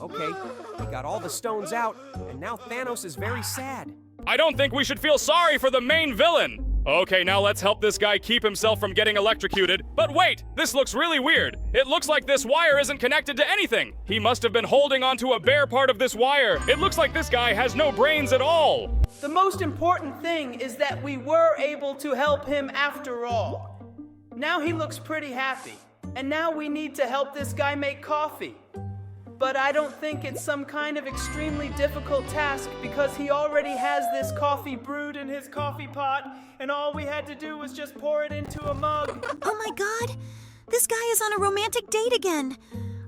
Okay, we got all the stones out, and now Thanos is very sad. I don't think we should feel sorry for the main villain. Okay, now let's help this guy keep himself from getting electrocuted. But wait, this looks really weird. It looks like this wire isn't connected to anything. He must have been holding onto a bare part of this wire. It looks like this guy has no brains at all. The most important thing is that we were able to help him after all. Now he looks pretty happy. And now we need to help this guy make coffee. But I don't think it's some kind of extremely difficult task because he already has this coffee brewed in his coffee pot, and all we had to do was just pour it into a mug. Oh my God! This guy is on a romantic date again.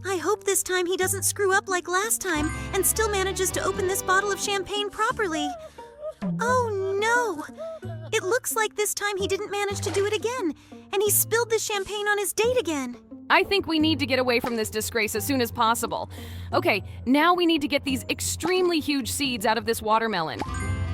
I hope this time he doesn't screw up like last time and still manages to open this bottle of champagne properly. Oh no! It looks like this time he didn't manage to do it again, and he spilled the champagne on his date again. I think we need to get away from this disgrace as soon as possible. Okay, now we need to get these extremely huge seeds out of this watermelon.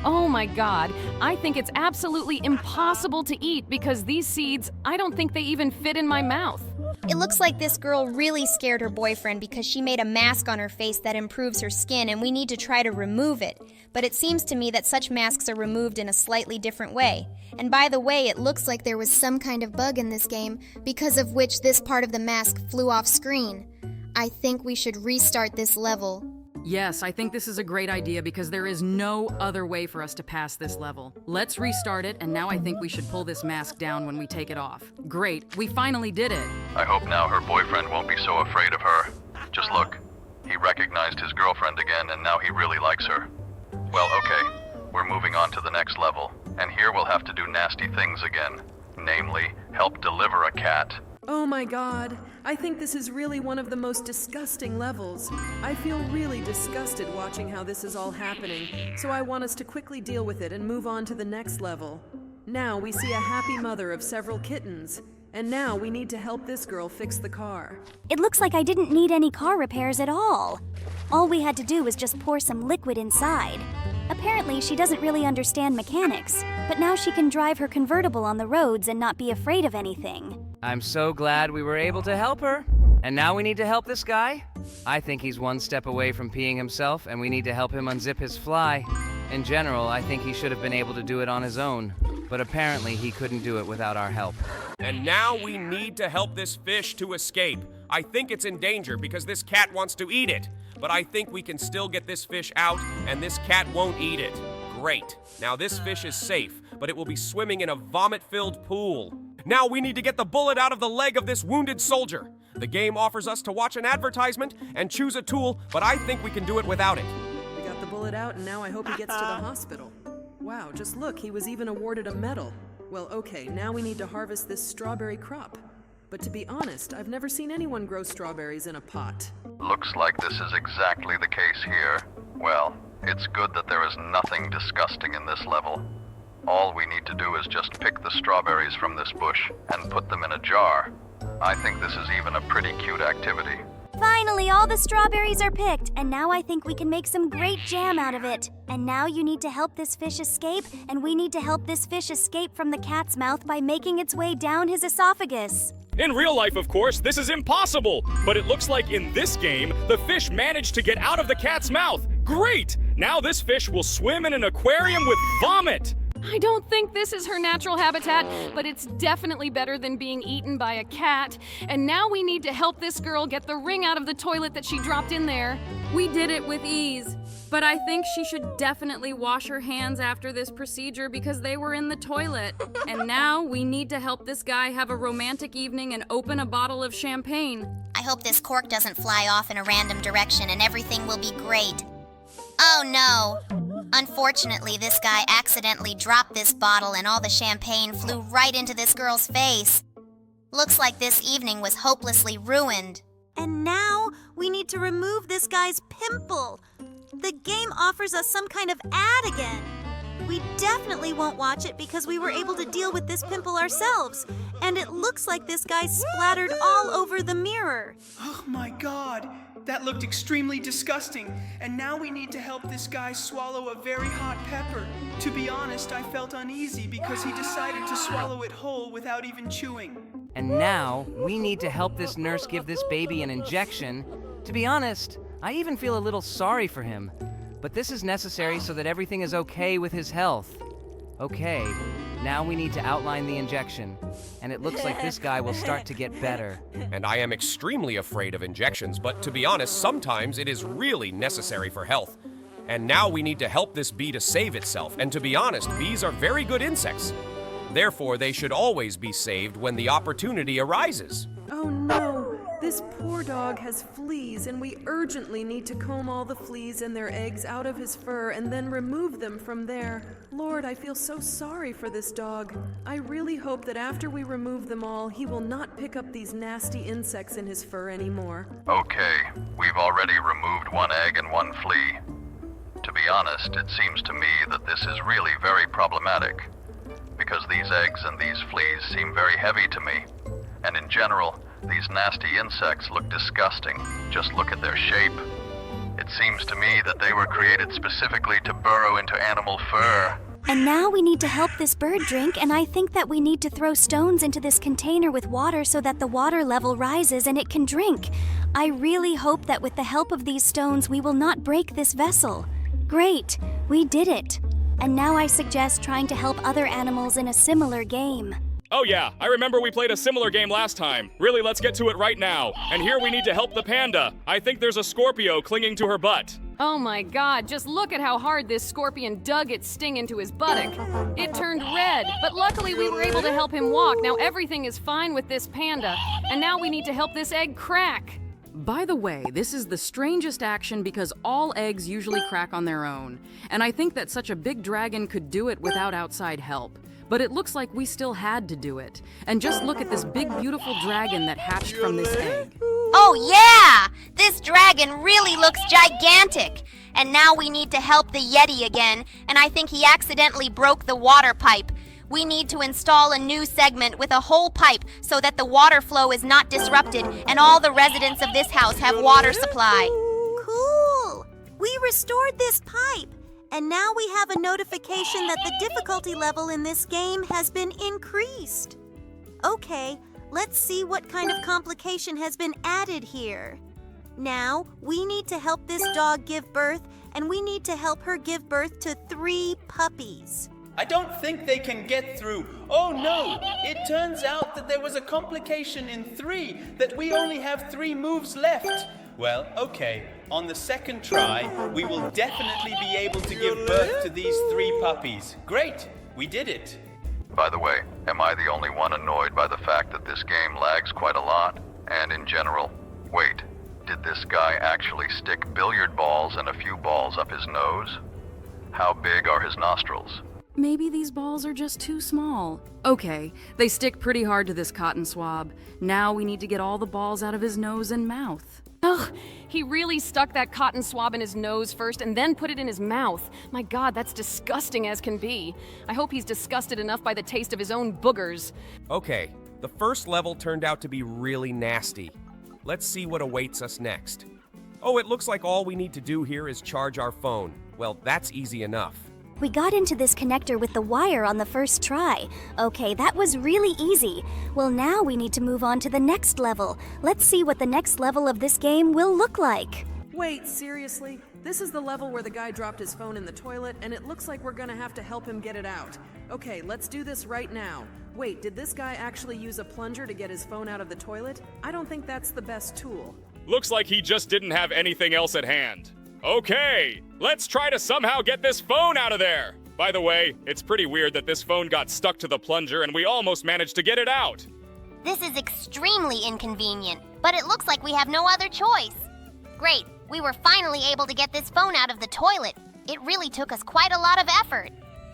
Oh my God, I think it's absolutely impossible to eat because these seeds, I don't think they even fit in my mouth. It looks like this girl really scared her boyfriend because she made a mask on her face that improves her skin, and we need to try to remove it. But it seems to me that such masks are removed in a slightly different way. And by the way, it looks like there was some kind of bug in this game, because of which this part of the mask flew off screen. I think we should restart this level. Yes, I think this is a great idea because there is no other way for us to pass this level. Let's restart it, and now I think we should pull this mask down when we take it off. Great, we finally did it. I hope now her boyfriend won't be so afraid of her. Just look. He recognized his girlfriend again, and now he really likes her. Well, okay. We're moving on to the next level. And here we'll have to do nasty things again. Namely, help deliver a cat. Oh my god, I think this is really one of the most disgusting levels. I feel really disgusted watching how this is all happening, so I want us to quickly deal with it and move on to the next level. Now we see a happy mother of several kittens, and now we need to help this girl fix the car. It looks like I didn't need any car repairs at all. All we had to do was just pour some liquid inside. Apparently, she doesn't really understand mechanics, but now she can drive her convertible on the roads and not be afraid of anything. I'm so glad we were able to help her. And now we need to help this guy? I think he's one step away from peeing himself, and we need to help him unzip his fly. In general, I think he should have been able to do it on his own, but apparently he couldn't do it without our help. And now we need to help this fish to escape. I think it's in danger because this cat wants to eat it. But I think we can still get this fish out, and this cat won't eat it. Great. Now this fish is safe, but it will be swimming in a vomit-filled pool. Now we need to get the bullet out of the leg of this wounded soldier. The game offers us to watch an advertisement and choose a tool, but I think we can do it without it. We got the bullet out, and now I hope he gets to the hospital. Wow, just look, he was even awarded a medal. Well, okay, now we need to harvest this strawberry crop. But to be honest, I've never seen anyone grow strawberries in a pot. Looks like this is exactly the case here. Well, it's good that there is nothing disgusting in this level. All we need to do is just pick the strawberries from this bush and put them in a jar. I think this is even a pretty cute activity. Finally, all the strawberries are picked, and now I think we can make some great jam out of it. And now you need to help this fish escape, and we need to help this fish escape from the cat's mouth by making its way down his esophagus. In real life, of course, this is impossible. But it looks like in this game, the fish managed to get out of the cat's mouth. Great! Now this fish will swim in an aquarium with vomit. I don't think this is her natural habitat, but it's definitely better than being eaten by a cat. And now we need to help this girl get the ring out of the toilet that she dropped in there. We did it with ease, but I think she should definitely wash her hands after this procedure because they were in the toilet. And now we need to help this guy have a romantic evening and open a bottle of champagne. I hope this cork doesn't fly off in a random direction and everything will be great. Oh no! Unfortunately, this guy accidentally dropped this bottle and all the champagne flew right into this girl's face. Looks like this evening was hopelessly ruined. And now we need to remove this guy's pimple. The game offers us some kind of ad again. We definitely won't watch it because we were able to deal with this pimple ourselves. And it looks like this guy splattered all over the mirror. Oh my god, that looked extremely disgusting. And now we need to help this guy swallow a very hot pepper. To be honest, I felt uneasy because he decided to swallow it whole without even chewing. And now we need to help this nurse give this baby an injection. To be honest, I even feel a little sorry for him. But this is necessary so that everything is okay with his health. Okay, now we need to outline the injection. And it looks like this guy will start to get better. And I am extremely afraid of injections, but to be honest, sometimes it is really necessary for health. And now we need to help this bee to save itself. And to be honest, bees are very good insects. Therefore, they should always be saved when the opportunity arises. Oh no! This poor dog has fleas, and we urgently need to comb all the fleas and their eggs out of his fur and then remove them from there. Lord, I feel so sorry for this dog. I really hope that after we remove them all, he will not pick up these nasty insects in his fur anymore. Okay, we've already removed one egg and one flea. To be honest, it seems to me that this is really very problematic, because these eggs and these fleas seem very heavy to me. And in general, these nasty insects look disgusting. Just look at their shape. It seems to me that they were created specifically to burrow into animal fur. And now we need to help this bird drink, and I think that we need to throw stones into this container with water so that the water level rises and it can drink. I really hope that with the help of these stones we will not break this vessel. Great, we did it. And now I suggest trying to help other animals in a similar game. Oh yeah, I remember we played a similar game last time. Really, let's get to it right now. And here we need to help the panda. I think there's a Scorpio clinging to her butt. Oh my god, just look at how hard this scorpion dug its sting into his buttock. It turned red, but luckily we were able to help him walk. Now everything is fine with this panda, and now we need to help this egg crack. By the way, this is the strangest action because all eggs usually crack on their own, and I think that such a big dragon could do it without outside help. But it looks like we still had to do it. And just look at this big, beautiful dragon that hatched from this egg. Oh yeah! This dragon really looks gigantic! And now we need to help the Yeti again, and I think he accidentally broke the water pipe. We need to install a new segment with a whole pipe so that the water flow is not disrupted and all the residents of this house have water supply. Cool! We restored this pipe, and now we have a notification that the difficulty level in this game has been increased. Okay, let's see what kind of complication has been added here. Now, we need to help this dog give birth, and we need to help her give birth to 3 puppies. I don't think they can get through. Oh no! It turns out that there was a complication in 3, that we only have 3 moves left. Well, okay. On the second try, we will definitely be able to give birth to these 3 puppies. Great! We did it. By the way, am I the only one annoyed by the fact that this game lags quite a lot? And in general, wait, did this guy actually stick billiard balls and a few balls up his nose? How big are his nostrils? Maybe these balls are just too small. Okay, they stick pretty hard to this cotton swab. Now we need to get all the balls out of his nose and mouth. Ugh, he really stuck that cotton swab in his nose first and then put it in his mouth. My god, that's disgusting as can be. I hope he's disgusted enough by the taste of his own boogers. Okay, the first level turned out to be really nasty. Let's see what awaits us next. Oh, it looks like all we need to do here is charge our phone. Well, that's easy enough. We got into this connector with the wire on the first try. Okay, that was really easy. Well, now we need to move on to the next level. Let's see what the next level of this game will look like. Wait, seriously? This is the level where the guy dropped his phone in the toilet, and it looks like we're gonna have to help him get it out. Okay, let's do this right now. Wait, did this guy actually use a plunger to get his phone out of the toilet? I don't think that's the best tool. Looks like he just didn't have anything else at hand. Okay, let's try to somehow get this phone out of there. By the way, it's pretty weird that this phone got stuck to the plunger and we almost managed to get it out. This is extremely inconvenient, but it looks like we have no other choice. Great, we were finally able to get this phone out of the toilet. It really took us quite a lot of effort.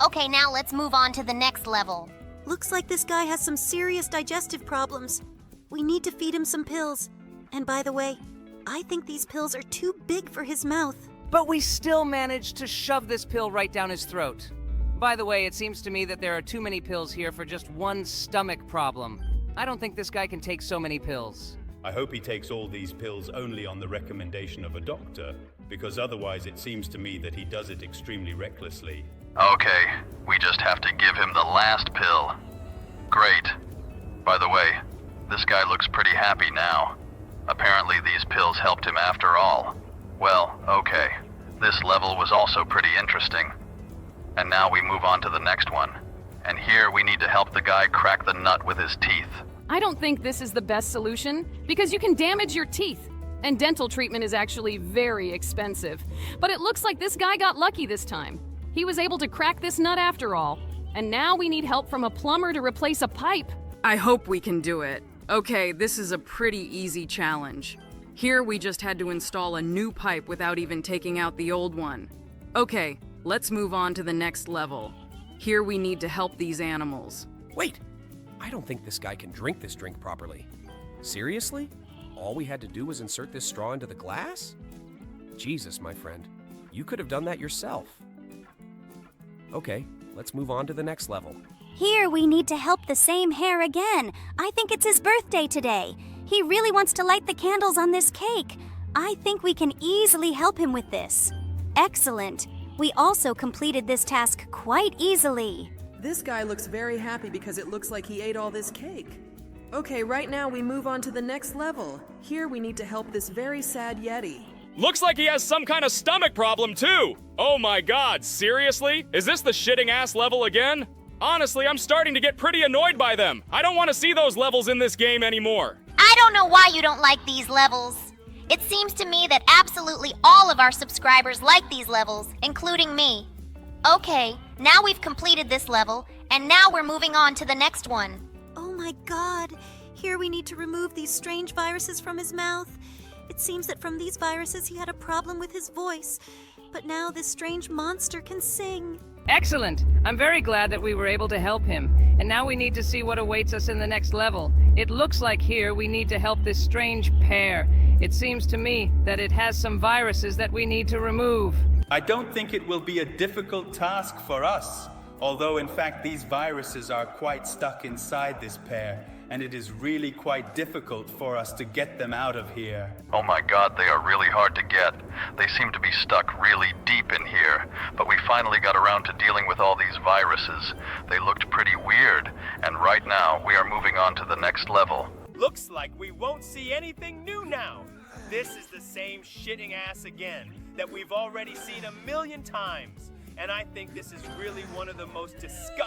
Okay, now let's move on to the next level. Looks like this guy has some serious digestive problems. We need to feed him some pills. And by the way, I think these pills are too big for his mouth. But we still managed to shove this pill right down his throat. By the way, it seems to me that there are too many pills here for just one stomach problem. I don't think this guy can take so many pills. I hope he takes all these pills only on the recommendation of a doctor, because otherwise it seems to me that he does it extremely recklessly. Okay, we just have to give him the last pill. Great. By the way, this guy looks pretty happy now. Apparently these pills helped him after all. Well, okay. This level was also pretty interesting. And now we move on to the next one. And here we need to help the guy crack the nut with his teeth. I don't think this is the best solution, because you can damage your teeth. And dental treatment is actually very expensive. But it looks like this guy got lucky this time. He was able to crack this nut after all. And now we need help from a plumber to replace a pipe. I hope we can do it. Okay, this is a pretty easy challenge. Here we just had to install a new pipe without even taking out the old one. Okay, let's move on to the next level. Here we need to help these animals. Wait, I don't think this guy can drink this drink properly. Seriously? All we had to do was insert this straw into the glass? Jesus, my friend, you could have done that yourself. Okay, let's move on to the next level. Here we need to help the same hare again. I think it's his birthday today. He really wants to light the candles on this cake. I think we can easily help him with this. Excellent. We also completed this task quite easily. This guy looks very happy because it looks like he ate all this cake. Okay, right now we move on to the next level. Here we need to help this very sad Yeti. Looks like he has some kind of stomach problem too. Oh my god, seriously? Is this the shitting ass level again? Honestly, I'm starting to get pretty annoyed by them. I don't want to see those levels in this game anymore. I don't know why you don't like these levels. It seems to me that absolutely all of our subscribers like these levels, including me. Okay, now we've completed this level, and now we're moving on to the next one. Oh my god. Here we need to remove these strange viruses from his mouth. It seems that from these viruses he had a problem with his voice. But now this strange monster can sing. Excellent! I'm very glad that we were able to help him. And now we need to see what awaits us in the next level. It looks like here we need to help this strange pair. It seems to me that it has some viruses that we need to remove. I don't think it will be a difficult task for us, although in fact these viruses are quite stuck inside this pair, and it is really quite difficult for us to get them out of here. Oh my god, they are really hard to get. They seem to be stuck really deep in here, but we finally got around to dealing with all these viruses. They looked pretty weird, and right now we are moving on to the next level. Looks like we won't see anything new now. This is the same shitting ass again that we've already seen 1,000,000 times. And I think this is really one of the most disgusting